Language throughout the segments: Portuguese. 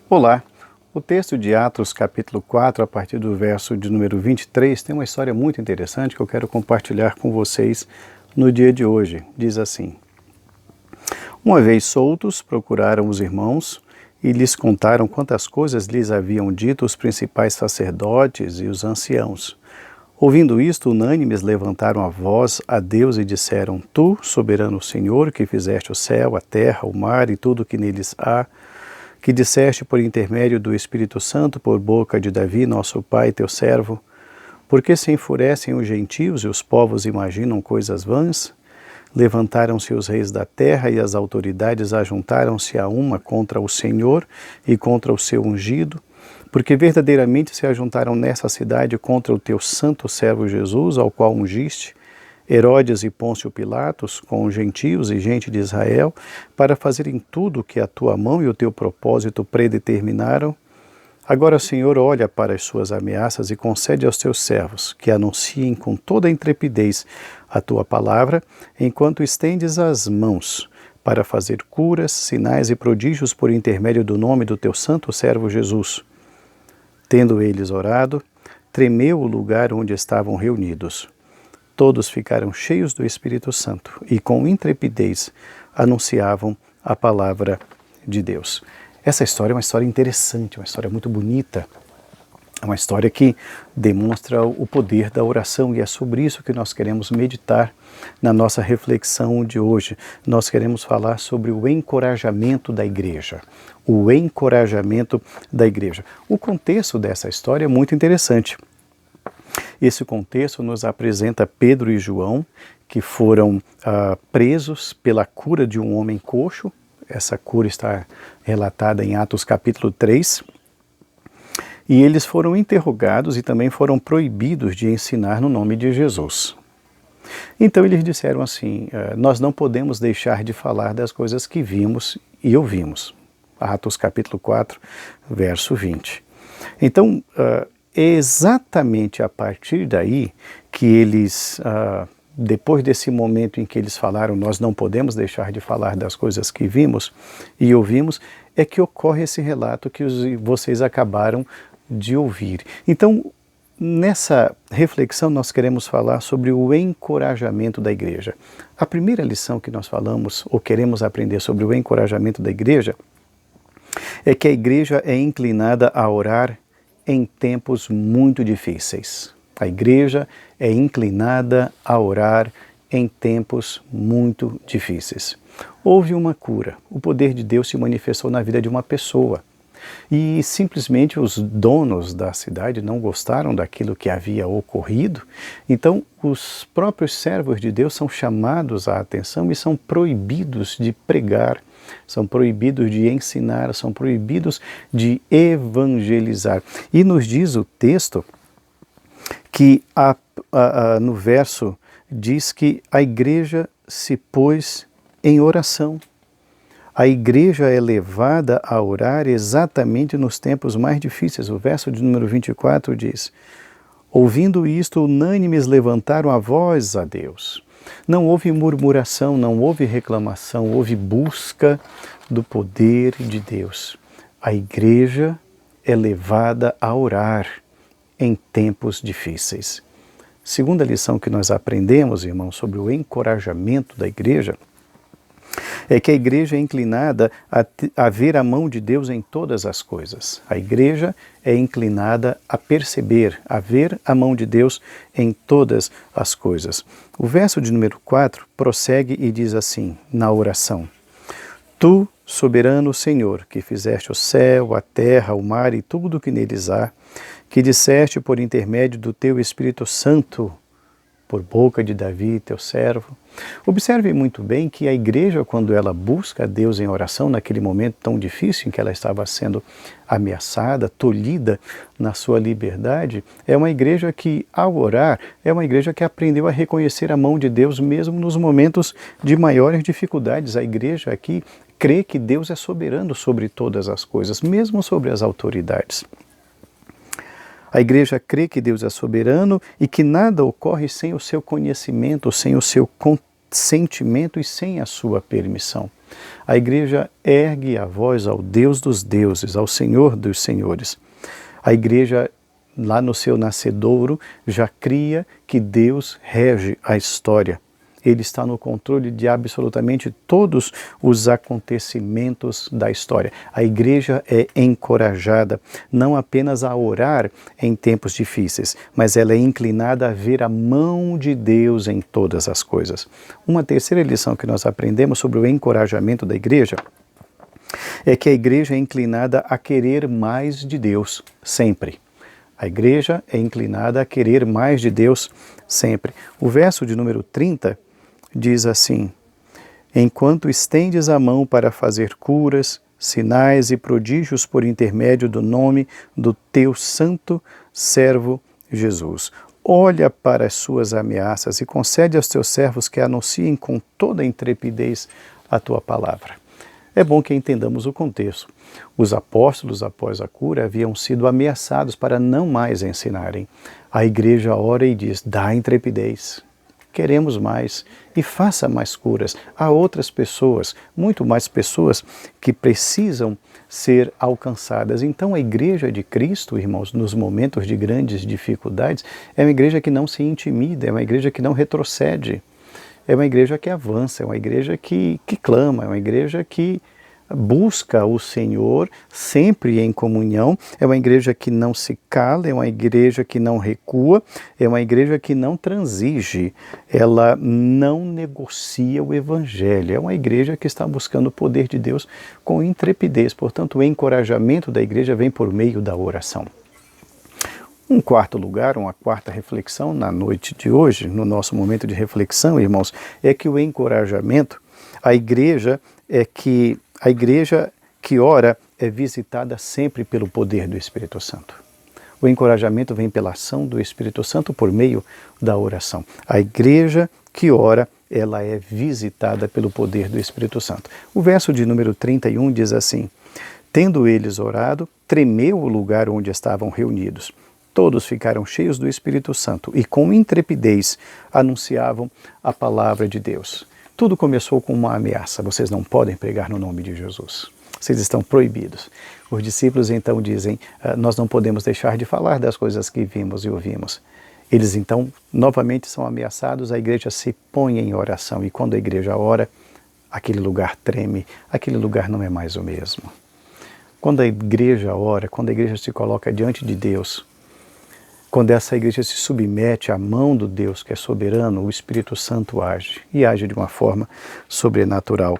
Olá! O texto de Atos, capítulo 4, a partir do verso de número 23, tem uma história muito interessante que eu quero compartilhar com vocês no dia de hoje. Diz assim: Uma vez soltos, procuraram os irmãos e lhes contaram quantas coisas lhes haviam dito os principais sacerdotes e os anciãos. Ouvindo isto, unânimes levantaram a voz a Deus e disseram: Tu, soberano Senhor, que fizeste o céu, a terra, o mar e tudo o que neles há, que disseste por intermédio do Espírito Santo, por boca de Davi, nosso pai, teu servo, porque se enfurecem os gentios e os povos imaginam coisas vãs? Levantaram-se os reis da terra e as autoridades ajuntaram-se a uma contra o Senhor e contra o seu ungido, porque verdadeiramente se ajuntaram nessa cidade contra o teu santo servo Jesus, ao qual ungiste, Herodes e Pôncio Pilatos, com os gentios e gente de Israel, para fazerem tudo o que a tua mão e o teu propósito predeterminaram. Agora, Senhor, olha para as suas ameaças e concede aos teus servos que anunciem com toda a intrepidez a tua palavra, enquanto estendes as mãos para fazer curas, sinais e prodígios por intermédio do nome do teu santo servo Jesus. Tendo eles orado, tremeu o lugar onde estavam reunidos. Todos ficaram cheios do Espírito Santo e com intrepidez anunciavam a palavra de Deus. Essa história é uma história interessante, uma história muito bonita, é uma história que demonstra o poder da oração e é sobre isso que nós queremos meditar na nossa reflexão de hoje. Nós queremos falar sobre o encorajamento da igreja. O encorajamento da igreja. O contexto dessa história é muito interessante. Esse contexto nos apresenta Pedro e João, que foram presos pela cura de um homem coxo. Essa cura está relatada em Atos capítulo 3. E eles foram interrogados e também foram proibidos de ensinar no nome de Jesus. Então eles disseram assim: nós não podemos deixar de falar das coisas que vimos e ouvimos. Atos capítulo 4, verso 20. Então, é exatamente a partir daí que eles, depois desse momento em que eles falaram, nós não podemos deixar de falar das coisas que vimos e ouvimos, é que ocorre esse relato que vocês acabaram de ouvir. Então, nessa reflexão nós queremos falar sobre o encorajamento da igreja. A primeira lição que nós falamos, ou queremos aprender sobre o encorajamento da igreja, é que a igreja é inclinada a orar em tempos muito difíceis. A igreja é inclinada a orar em tempos muito difíceis. Houve uma cura, o poder de Deus se manifestou na vida de uma pessoa e simplesmente os donos da cidade não gostaram daquilo que havia ocorrido, então os próprios servos de Deus são chamados à atenção e são proibidos de pregar, são proibidos de ensinar, são proibidos de evangelizar. E nos diz o texto que no verso diz que a igreja se pôs em oração. A igreja é levada a orar exatamente nos tempos mais difíceis. O verso de número 24 diz: Ouvindo isto, unânimes levantaram a voz a Deus. Não houve murmuração, não houve reclamação, houve busca do poder de Deus. A igreja é levada a orar em tempos difíceis. Segunda lição que nós aprendemos, irmãos, sobre o encorajamento da igreja, é que a igreja é inclinada a ver a mão de Deus em todas as coisas. A igreja é inclinada a perceber, a ver a mão de Deus em todas as coisas. O verso de número 4 prossegue e diz assim, na oração: Tu, soberano Senhor, que fizeste o céu, a terra, o mar e tudo o que neles há, que disseste por intermédio do teu Espírito Santo, por boca de Davi, teu servo. Observe muito bem que a igreja, quando ela busca a Deus em oração, naquele momento tão difícil em que ela estava sendo ameaçada, tolhida na sua liberdade, é uma igreja que, ao orar, é uma igreja que aprendeu a reconhecer a mão de Deus mesmo nos momentos de maiores dificuldades. A igreja aqui crê que Deus é soberano sobre todas as coisas, mesmo sobre as autoridades. A igreja crê que Deus é soberano e que nada ocorre sem o seu conhecimento, sem o seu consentimento e sem a sua permissão. A igreja ergue a voz ao Deus dos deuses, ao Senhor dos senhores. A igreja, lá no seu nascedouro, já cria que Deus rege a história. Ele está no controle de absolutamente todos os acontecimentos da história. A igreja é encorajada não apenas a orar em tempos difíceis, mas ela é inclinada a ver a mão de Deus em todas as coisas. Uma terceira lição que nós aprendemos sobre o encorajamento da igreja é que a igreja é inclinada a querer mais de Deus sempre. A igreja é inclinada a querer mais de Deus sempre. O verso de número 30 diz assim: enquanto estendes a mão para fazer curas, sinais e prodígios por intermédio do nome do teu santo servo Jesus. Olha para as suas ameaças e concede aos teus servos que anunciem com toda intrepidez a tua palavra. É bom que entendamos o contexto. Os apóstolos, após a cura, haviam sido ameaçados para não mais ensinarem. A igreja ora e diz: dá intrepidez. Queremos mais e faça mais curas. Há outras pessoas, muito mais pessoas que precisam ser alcançadas. Então a igreja de Cristo, irmãos, nos momentos de grandes dificuldades, é uma igreja que não se intimida, é uma igreja que não retrocede. É uma igreja que avança, é uma igreja que clama, é uma igreja que busca o Senhor sempre em comunhão, é uma igreja que não se cala, é uma igreja que não recua, é uma igreja que não transige, ela não negocia o Evangelho, é uma igreja que está buscando o poder de Deus com intrepidez. Portanto, o encorajamento da igreja vem por meio da oração. Um quarto lugar, uma quarta reflexão na noite de hoje, no nosso momento de reflexão, irmãos, é que o encorajamento, a igreja que ora é visitada sempre pelo poder do Espírito Santo. O encorajamento vem pela ação do Espírito Santo por meio da oração. A igreja que ora, ela é visitada pelo poder do Espírito Santo. O verso de número 31 diz assim: tendo eles orado, tremeu o lugar onde estavam reunidos. Todos ficaram cheios do Espírito Santo e com intrepidez anunciavam a palavra de Deus. Tudo começou com uma ameaça: vocês não podem pregar no nome de Jesus. Vocês estão proibidos. Os discípulos então dizem: nós não podemos deixar de falar das coisas que vimos e ouvimos. Eles então novamente são ameaçados, a igreja se põe em oração e quando a igreja ora, aquele lugar treme, aquele lugar não é mais o mesmo. Quando a igreja ora, quando a igreja se coloca diante de Deus, quando essa igreja se submete à mão do Deus que é soberano, o Espírito Santo age, e age de uma forma sobrenatural.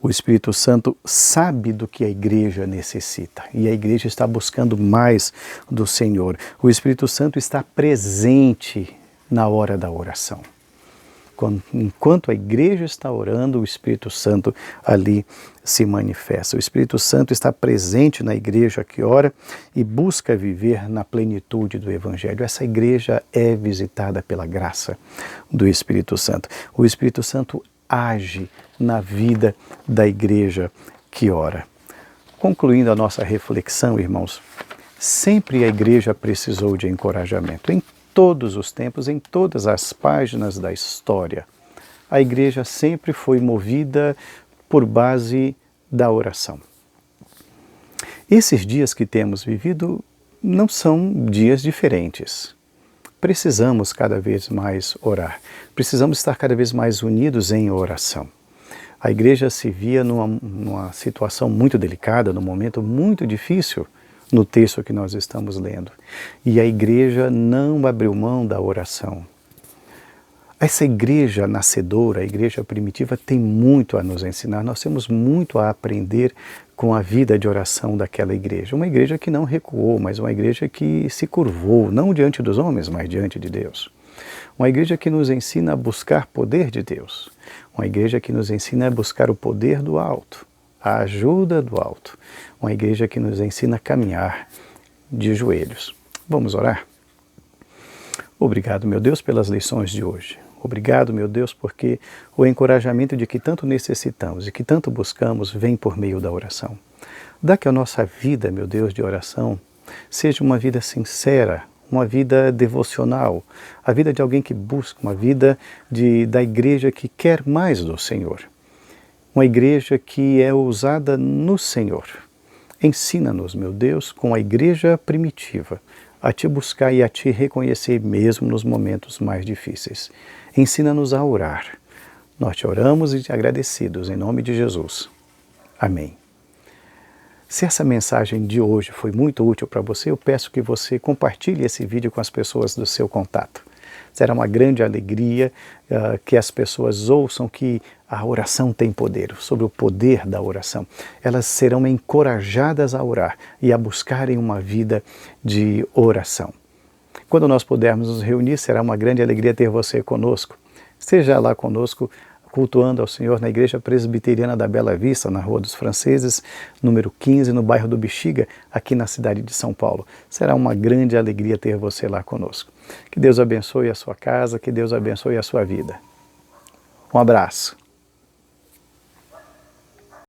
O Espírito Santo sabe do que a igreja necessita, e a igreja está buscando mais do Senhor. O Espírito Santo está presente na hora da oração. Enquanto a igreja está orando, o Espírito Santo ali se manifesta. O Espírito Santo está presente na igreja que ora e busca viver na plenitude do Evangelho. Essa igreja é visitada pela graça do Espírito Santo. O Espírito Santo age na vida da igreja que ora. Concluindo a nossa reflexão, irmãos, sempre a igreja precisou de encorajamento. Em todos os tempos, em todas as páginas da história, a igreja sempre foi movida por base da oração. Esses dias que temos vivido não são dias diferentes. Precisamos cada vez mais orar. Precisamos estar cada vez mais unidos em oração. A igreja se via numa situação muito delicada, num momento muito difícil, no texto que nós estamos lendo. E a igreja não abriu mão da oração. Essa igreja nascedora, a igreja primitiva, tem muito a nos ensinar. Nós temos muito a aprender com a vida de oração daquela igreja. Uma igreja que não recuou, mas uma igreja que se curvou, não diante dos homens, mas diante de Deus. Uma igreja que nos ensina a buscar poder de Deus. Uma igreja que nos ensina a buscar o poder do alto, a ajuda do alto. Uma igreja que nos ensina a caminhar de joelhos. Vamos orar? Obrigado, meu Deus, pelas lições de hoje. Obrigado, meu Deus, porque o encorajamento de que tanto necessitamos e que tanto buscamos vem por meio da oração. Dá que a nossa vida, meu Deus, de oração seja uma vida sincera, uma vida devocional, a vida de alguém que busca, uma vida da igreja que quer mais do Senhor. uma igreja que é ousada no Senhor. Ensina-nos, meu Deus, com a igreja primitiva, a te buscar e a te reconhecer mesmo nos momentos mais difíceis. Ensina-nos a orar. Nós te oramos e te agradecidos, em nome de Jesus. Amém. Se essa mensagem de hoje foi muito útil para você, eu peço que você compartilhe esse vídeo com as pessoas do seu contato. Será uma grande alegria que as pessoas ouçam que a oração tem poder, sobre o poder da oração. Elas serão encorajadas a orar e a buscarem uma vida de oração. Quando nós pudermos nos reunir, será uma grande alegria ter você conosco. Esteja lá conosco, cultuando ao Senhor na Igreja Presbiteriana da Bela Vista, na Rua dos Franceses, número 15, no bairro do Bexiga, aqui na cidade de São Paulo. Será uma grande alegria ter você lá conosco. Que Deus abençoe a sua casa, que Deus abençoe a sua vida. Um abraço.